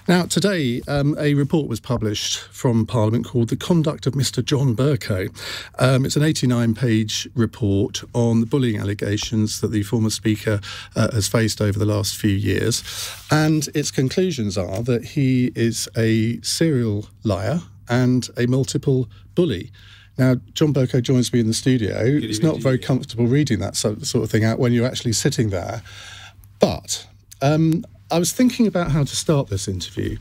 Now, today, a report was published from Parliament called The Conduct of Mr John Bercow. It's an 89-page report on the bullying allegations that the former Speaker has faced over the last few years. And its conclusions are that he is a serial liar and a multiple bully. Now, John Bercow joins me in the studio. It's not very comfortable reading that sort of thing out when you're actually sitting there. But I was thinking about how to start this interview,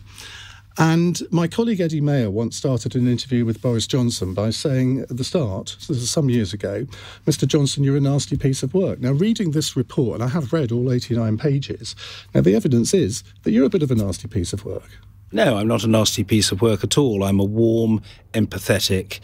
and my colleague Eddie Mayer once started an interview with Boris Johnson by saying at the start, this is some years ago, Mr Johnson, you're a nasty piece of work. Now, reading this report, and I have read all 89 pages, now the evidence is that you're a bit of a nasty piece of work. No, I'm not a nasty piece of work at all. I'm a warm, empathetic,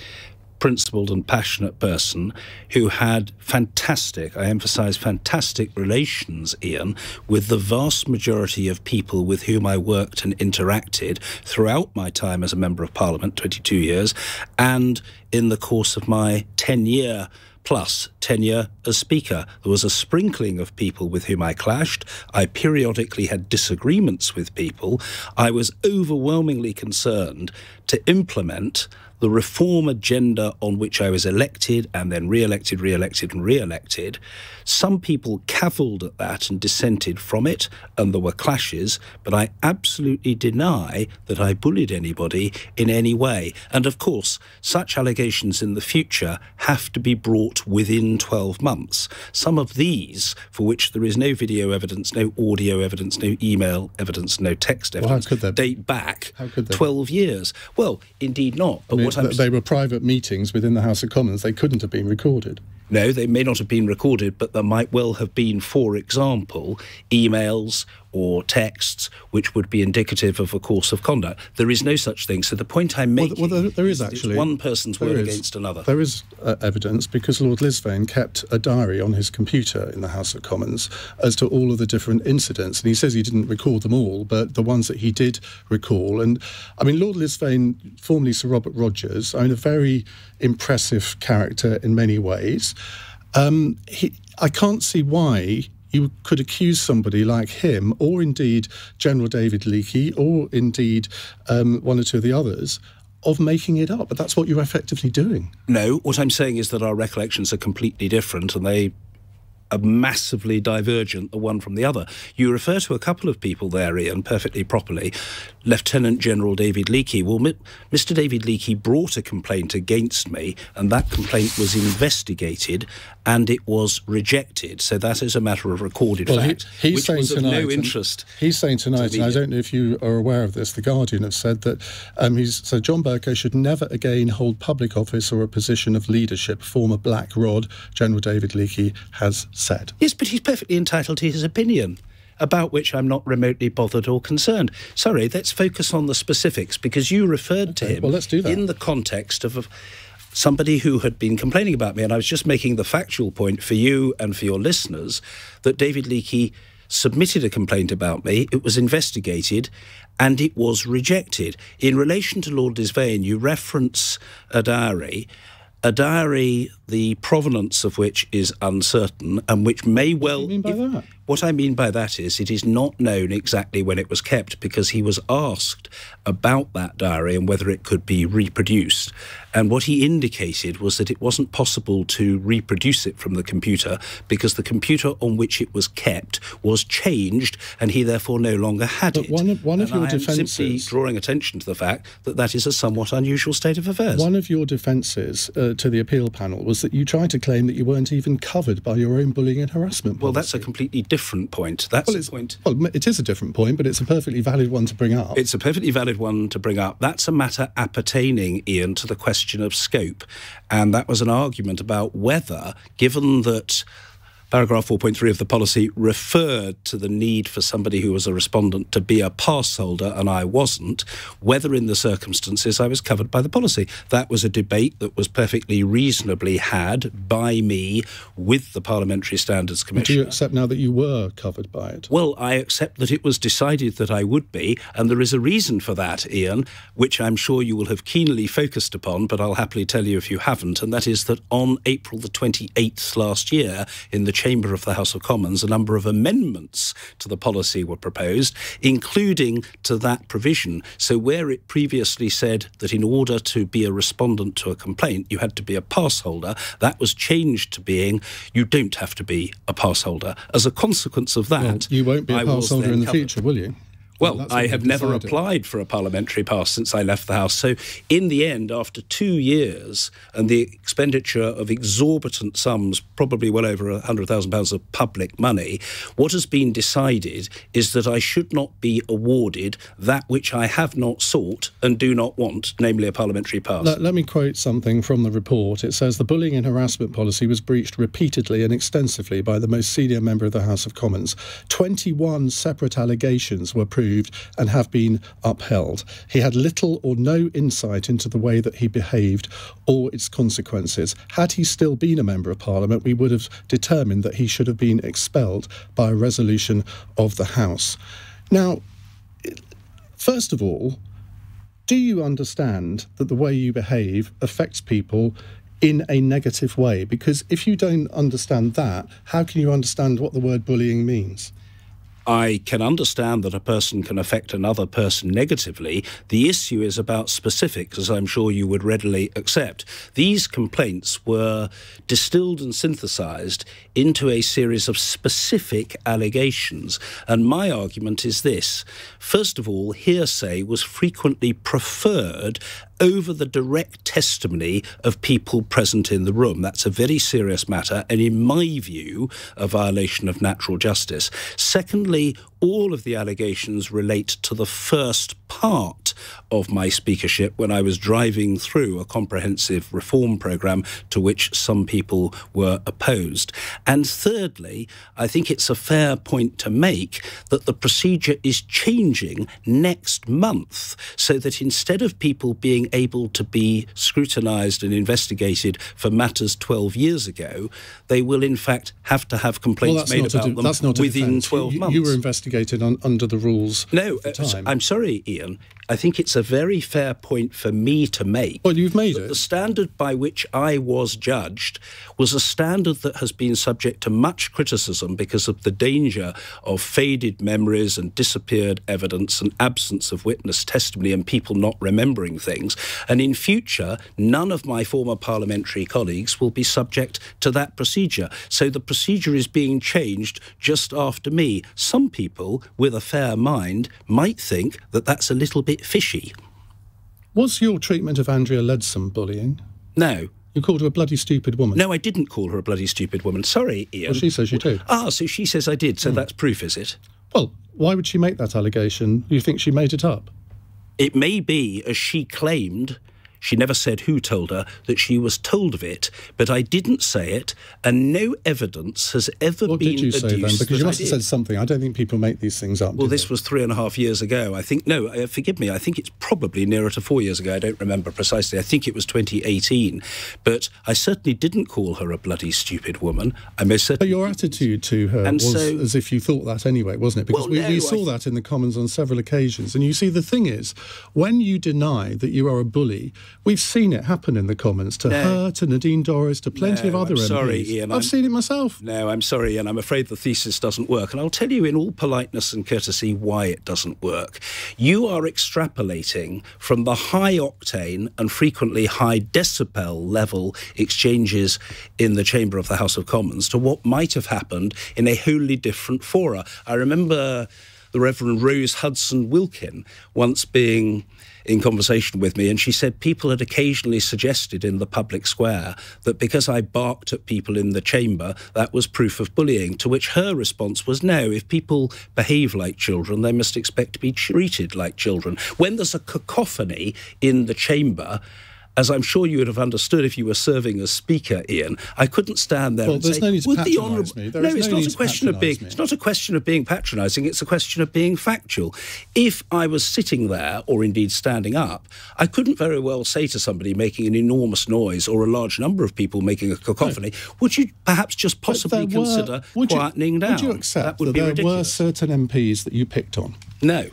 principled and passionate person who had fantastic, I emphasise fantastic relations, Iain, with the vast majority of people with whom I worked and interacted throughout my time as a Member of Parliament, 22 years, and in the course of my 10-year plus tenure as Speaker. There was a sprinkling of people with whom I clashed. I periodically had disagreements with people. I was overwhelmingly concerned to implement the reform agenda on which I was elected and then re-elected, re-elected and re-elected. Some people cavilled at that and dissented from it, and there were clashes, but I absolutely deny that I bullied anybody in any way. And of course, such allegations in the future have to be brought within 12 months. Some of these, for which there is no video evidence, no audio evidence, no email evidence, no text evidence, date back 12 years. Well, indeed not. But they were private meetings within the House of Commons. They couldn't have been recorded. No, they may not have been recorded, but there might well have been, for example, emails or texts which would be indicative of a course of conduct. There is no such thing. So the point I'm making there is actually one person's word against another. There is evidence because Lord Lisvane kept a diary on his computer in the House of Commons as to all of the different incidents. And he says he didn't record them all, but the ones that he did recall. And, I mean, Lord Lisvane, formerly Sir Robert Rogers, I mean, a very impressive character in many ways. I can't see why you could accuse somebody like him, or indeed General David Leakey, or indeed one or two of the others, of making it up. But that's what you're effectively doing. No, what I'm saying is that our recollections are completely different, and they are massively divergent, the one from the other. You refer to a couple of people there, Iain, perfectly properly. Lieutenant General David Leakey. Well, Mr David Leakey brought a complaint against me, and that complaint was investigated, and it was rejected. So that is a matter of recorded fact, which was of no interest. He's saying tonight, and I don't know if you are aware of this, The Guardian have said that so John Bercow should never again hold public office or a position of leadership. Former Black Rod General David Leakey has said. Yes, but he's perfectly entitled to his opinion, about which I'm not remotely bothered or concerned. Sorry, let's focus on the specifics, because you referred to him let's do that. In the context of somebody who had been complaining about me, and I was just making the factual point for you and for your listeners that David Leakey submitted a complaint about me, it was investigated, and it was rejected. In relation to Lord Lisvane, you reference a diary, the provenance of which is uncertain, and which may well... What do you mean by that? What I mean by that is it is not known exactly when it was kept, because he was asked about that diary and whether it could be reproduced. And what he indicated was that it wasn't possible to reproduce it from the computer because the computer on which it was kept was changed, and he therefore no longer had it. One of your defences... I'm simply drawing attention to the fact that that is a somewhat unusual state of affairs. One of your defences to the appeal panel was that you tried to claim that you weren't even covered by your own bullying and harassment policy. Well, that's a completely different point. That's a point. Well, it is a different point, but it's a perfectly valid one to bring up. It's a perfectly valid one to bring up. That's a matter appertaining, Iain, to the question of scope. And that was an argument about whether, given that paragraph 4.3 of the policy referred to the need for somebody who was a respondent to be a pass holder, and I wasn't, whether in the circumstances I was covered by the policy. That was a debate that was perfectly reasonably had by me with the Parliamentary Standards Commissioner. Do you accept now that you were covered by it? Well, I accept that it was decided that I would be, and there is a reason for that, Iain, which I'm sure you will have keenly focused upon, but I'll happily tell you if you haven't, and that is that on April the 28th last year, in the chamber of the House of Commons, a number of amendments to the policy were proposed, including to that provision. So where it previously said that in order to be a respondent to a complaint, you had to be a pass holder, that was changed to being you don't have to be a pass holder. As a consequence of that, well, you won't be a pass holder in the future, will you? Well, I have never applied for a parliamentary pass since I left the House. So in the end, after 2 years and the expenditure of exorbitant sums, probably well over £100,000 of public money, what has been decided is that I should not be awarded that which I have not sought and do not want, namely a parliamentary pass. Let me quote something from the report. It says the bullying and harassment policy was breached repeatedly and extensively by the most senior member of the House of Commons. 21 separate allegations were proved and have been upheld. He had little or no insight into the way that he behaved or its consequences. Had he still been a Member of Parliament, we would have determined that he should have been expelled by a resolution of the House. Now, first of all, do you understand that the way you behave affects people in a negative way? Because if you don't understand that, how can you understand what the word bullying means? I can understand that a person can affect another person negatively. The issue is about specifics, as I'm sure you would readily accept. These complaints were distilled and synthesised into a series of specific allegations. And my argument is this. First of all, hearsay was frequently preferred over the direct testimony of people present in the room. That's a very serious matter, and in my view, a violation of natural justice. Secondly, all of the allegations relate to the first part of my speakership when I was driving through a comprehensive reform programme to which some people were opposed. And thirdly, I think it's a fair point to make that the procedure is changing next month so that instead of people being able to be scrutinised and investigated for matters 12 years ago, they will in fact have to have complaints made about them within 12 months. You were investigated under the rules. No, I'm sorry, Iain. I think it's a very fair point for me to make. Well, you've made it. The standard by which I was judged was a standard that has been subject to much criticism because of the danger of faded memories and disappeared evidence and absence of witness testimony and people not remembering things. And in future, none of my former parliamentary colleagues will be subject to that procedure. So the procedure is being changed just after me. Some people with a fair mind might think that that's a little bit fishy. Was your treatment of Andrea Leadsom bullying? No. You called her a bloody stupid woman? No, I didn't call her a bloody stupid woman. Sorry, Iain. Well, she says you did. Ah, so she says I did, so that's proof, is it? Well, why would she make that allegation? You think she made it up? It may be, as she claimed, she never said who told her, that she was told of it, but I didn't say it, and no evidence has ever been adduced. What did you say then? Because you must have said something. I don't think people make these things up. Well, this was 3.5 years ago. I think, no, forgive me, I think it's probably nearer to 4 years ago. I don't remember precisely. I think it was 2018. But I certainly didn't call her a bloody stupid woman. I most certainly. But your attitude to her was as if you thought that anyway, wasn't it? Because we saw that in the Commons on several occasions. And you see, the thing is, when you deny that you are a bully, we've seen it happen in the Commons to her, to Nadine Dorries, to plenty of other MPs. Sorry, Iain. I've seen it myself. No, I'm sorry, Ian. I'm afraid the thesis doesn't work. And I'll tell you in all politeness and courtesy why it doesn't work. You are extrapolating from the high octane and frequently high decibel level exchanges in the chamber of the House of Commons to what might have happened in a wholly different fora. I remember the Reverend Rose Hudson Wilkin once being in conversation with me, and she said people had occasionally suggested in the public square that because I barked at people in the chamber, that was proof of bullying, to which her response was, no, if people behave like children, they must expect to be treated like children. When there's a cacophony in the chamber, as I'm sure you would have understood if you were serving as Speaker, Iain, I couldn't stand there and say, no need to patronise me. No, it's not a question of being. It's not a question of being patronising. It's a question of being factual. If I was sitting there, or indeed standing up, I couldn't very well say to somebody making an enormous noise, or a large number of people making a cacophony, would you perhaps just possibly consider quietening down? Would you accept that there were certain MPs that you picked on? No.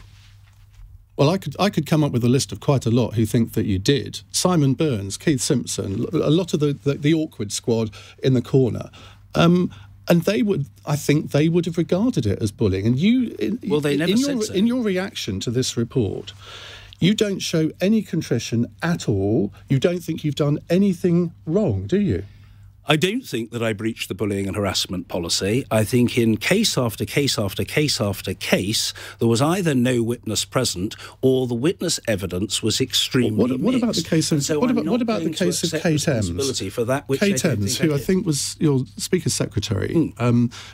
Well, I could come up with a list of quite a lot who think that you did. Simon Burns, Keith Simpson, a lot of the awkward squad in the corner. And And I think they would have regarded it as bullying. And they never said so. In your reaction to this report, you don't show any contrition at all. You don't think you've done anything wrong, do you? I don't think that I breached the bullying and harassment policy. I think in case after case after case after case, there was either no witness present or the witness evidence was extremely mixed. What about the case of what about the case of Kate Ems? For that, which Kate Ems, who I think was your Speaker's secretary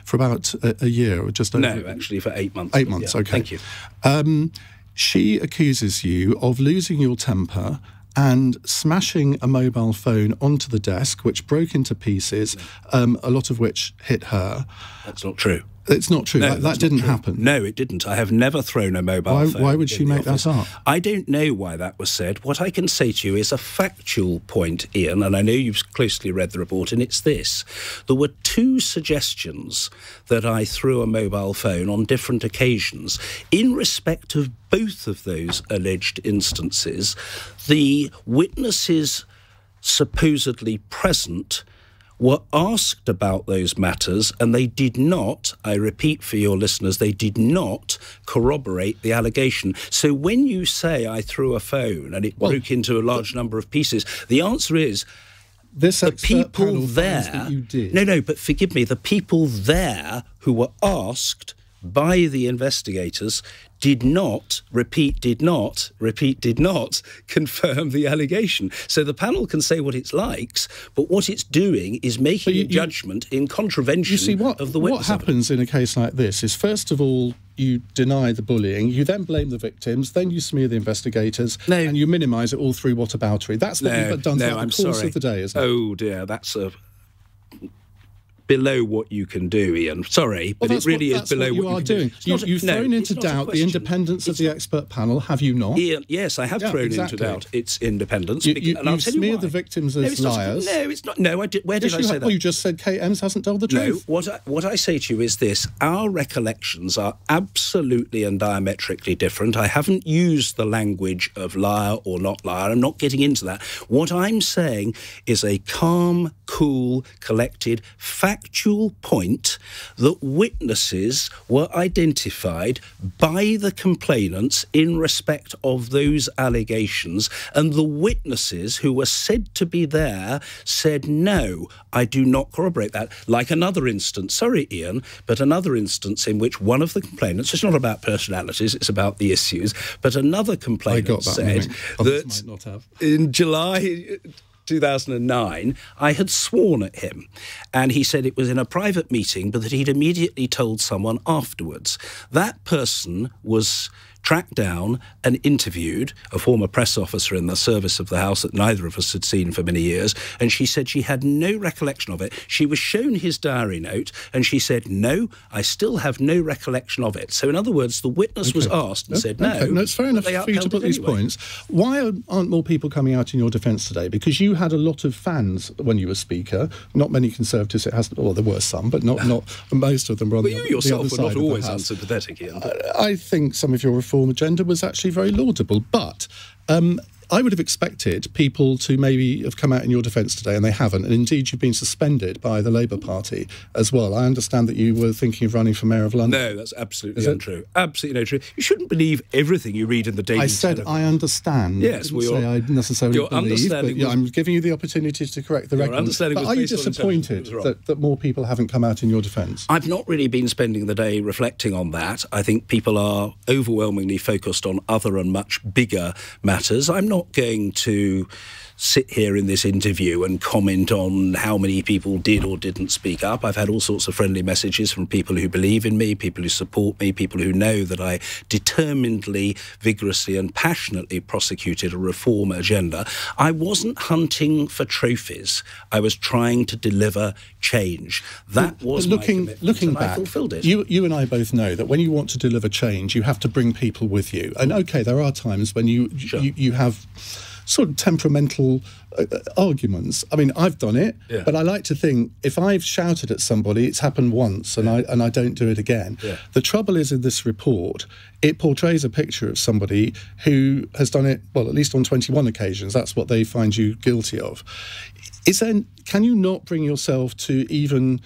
for about a year or just over. No, actually for 8 months. 8 months, okay. Thank you. She accuses you of losing your temper and smashing a mobile phone onto the desk, which broke into pieces, a lot of which hit her. That's not true. It's not true. No, that didn't happen. No, it didn't. I have never thrown a mobile phone. Why would she make that up? I don't know why that was said. What I can say to you is a factual point, Iain, and I know you've closely read the report, and it's this. There were 2 suggestions that I threw a mobile phone on different occasions. In respect of both of those alleged instances, the witnesses supposedly present were asked about those matters, and they did not, I repeat for your listeners, they did not corroborate the allegation. So when you say I threw a phone and it broke into a large number of pieces, the answer is the people there... That you did. No, but forgive me, the people there who were asked by the investigators did not confirm the allegation. So the panel can say what it likes, but what it's doing is making a judgment in contravention of the witness. What happens in a case like this is, first of all, you deny the bullying, you then blame the victims, then you smear the investigators, and you minimise it all through whataboutery. That's what you've done throughout the course of the day, isn't it? Oh, dear, that's below what you can do, Iain. Sorry, but it really is below what you are doing. You've thrown into doubt the independence of the expert panel, have you not? Iain, yes, I have thrown into doubt its independence. You've smeared the victims as liars. No, it's not. No, where did I say that? Well, you just said Kate Ems hasn't told the truth. No, what I say to you is this. Our recollections are absolutely and diametrically different. I haven't used the language of liar or not liar. I'm not getting into that. What I'm saying is a calm, cool, collected, factual point that witnesses were identified by the complainants in respect of those allegations, and the witnesses who were said to be there said, no, I do not corroborate that. Like another instance, sorry, Iain, but another instance in which one of the complainants, it's not about personalities, it's about the issues, but another complainant said that in July 2009, I had sworn at him. And he said it was in a private meeting, but that he'd immediately told someone afterwards. That person was tracked down and interviewed, a former press officer in the service of the House that neither of us had seen for many years, and she said she had no recollection of it. She was shown his diary note, and she said, no, I still have no recollection of it. So in other words, the witness was asked and said no. No, it's fair enough for you to put these points. Why aren't more people coming out in your defence today? Because you had a lot of fans when you were Speaker. Not many Conservatives, well, there were some, but not most of them were on the other side. But you yourself were not always unsympathetic, Iain. I think some of your reform agenda was actually very laudable, but I would have expected people to maybe have come out in your defence today, and they haven't. And indeed, you've been suspended by the Labour Party as well. I understand that you were thinking of running for Mayor of London. No, that's absolutely untrue. Absolutely not true. You shouldn't believe everything you read in the Daily Telegraph. I understand. Yes, I didn't say I necessarily believe, but I'm giving you the opportunity to correct the record. But are you disappointed that more people haven't come out in your defence? I've not really been spending the day reflecting on that. I think people are overwhelmingly focused on other and much bigger matters. I'm not going to sit here in this interview and comment on how many people did or didn't speak up. I've had all sorts of friendly messages from people who believe in me, people who support me, people who know that I determinedly, vigorously and passionately prosecuted a reform agenda. I wasn't hunting for trophies. I was trying to deliver change. That was my commitment, looking and back, I fulfilled it. You and I both know that when you want to deliver change, you have to bring people with you. And OK, there are times when you have sort of temperamental arguments. I mean, I've done it, but I like to think if I've shouted at somebody, it's happened once and I don't do it again. Yeah. The trouble is in this report, it portrays a picture of somebody who has done it, well, at least on 21 occasions. That's what they find you guilty of. Can you not bring yourself to even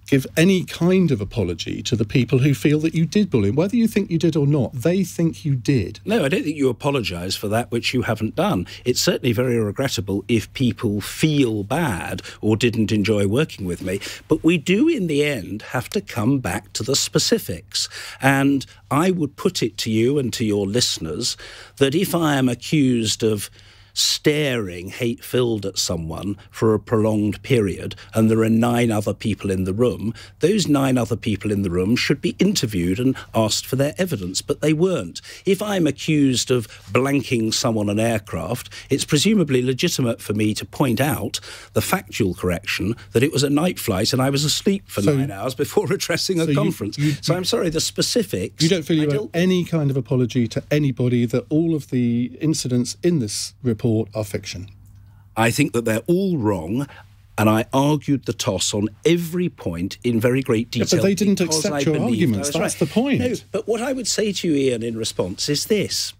give any kind of apology to the people who feel that you did bully them. Whether you think you did or not, they think you did. No, I don't think you apologise for that which you haven't done. It's certainly very regrettable if people feel bad or didn't enjoy working with me. But we do, in the end, have to come back to the specifics. And I would put it to you and to your listeners that if I am accused of staring hate-filled at someone for a prolonged period and there are 9 other people in the room, those 9 other people in the room should be interviewed and asked for their evidence, but they weren't. If I'm accused of blanking someone on aircraft, it's presumably legitimate for me to point out the factual correction that it was a night flight and I was asleep for 9 hours before addressing a conference. So I'm sorry, the specifics... You don't feel you owe any kind of apology to anybody, that all of the incidents in this report are fiction? I think that they're all wrong, and I argued the toss on every point in very great detail. Yeah, but they didn't accept your arguments. That's the point. No, but what I would say to you, Iain, in response is this.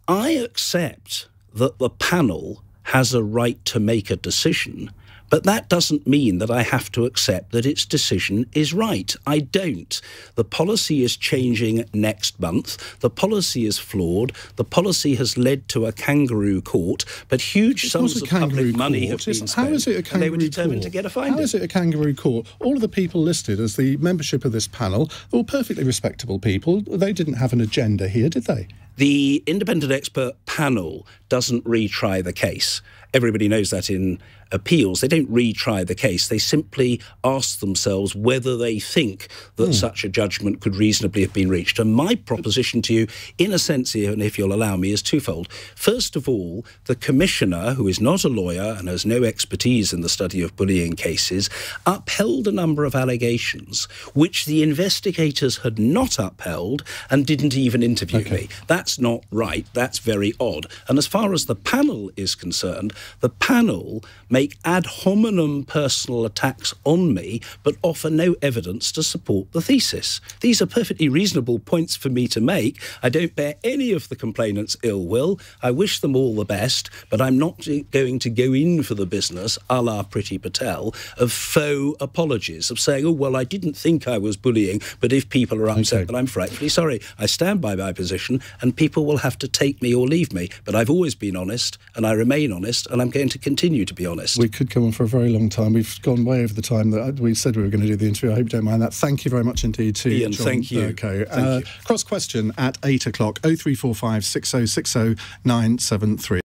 I accept that the panel has a right to make a decision, but that doesn't mean that I have to accept that its decision is right. I don't. The policy is changing next month. The policy is flawed. The policy has led to a kangaroo court, but huge sums of public money have been spent. How is it a kangaroo court? And they were determined to get a finding. How is it a kangaroo court? All of the people listed as the membership of this panel were perfectly respectable people. They didn't have an agenda here, did they? The independent expert panel doesn't retry the case. Everybody knows that in appeals. They don't retry the case. They simply ask themselves whether they think that such a judgment could reasonably have been reached. And my proposition to you, in a sense, and if you'll allow me, is twofold. First of all, the Commissioner, who is not a lawyer and has no expertise in the study of bullying cases, upheld a number of allegations which the investigators had not upheld and didn't even interview me. That's not right. That's very odd. And as far as the panel is concerned, the panel make ad hominem personal attacks on me, but offer no evidence to support the thesis. These are perfectly reasonable points for me to make. I don't bear any of the complainants ill will. I wish them all the best, but I'm not going to go in for the business, a la Priti Patel, of faux apologies, of saying, oh, well, I didn't think I was bullying, but if people are upset, then I'm frightfully sorry. I stand by my position, and people will have to take me or leave me. But I've always been honest, and I remain honest, and I'm going to continue to be honest. We could come on for a very long time. We've gone way over the time that we said we were going to do the interview. I hope you don't mind that. Thank you very much indeed to Iain, John thank you. Bercow. Thank you. Cross question at 8 o'clock, 0345 6060 973.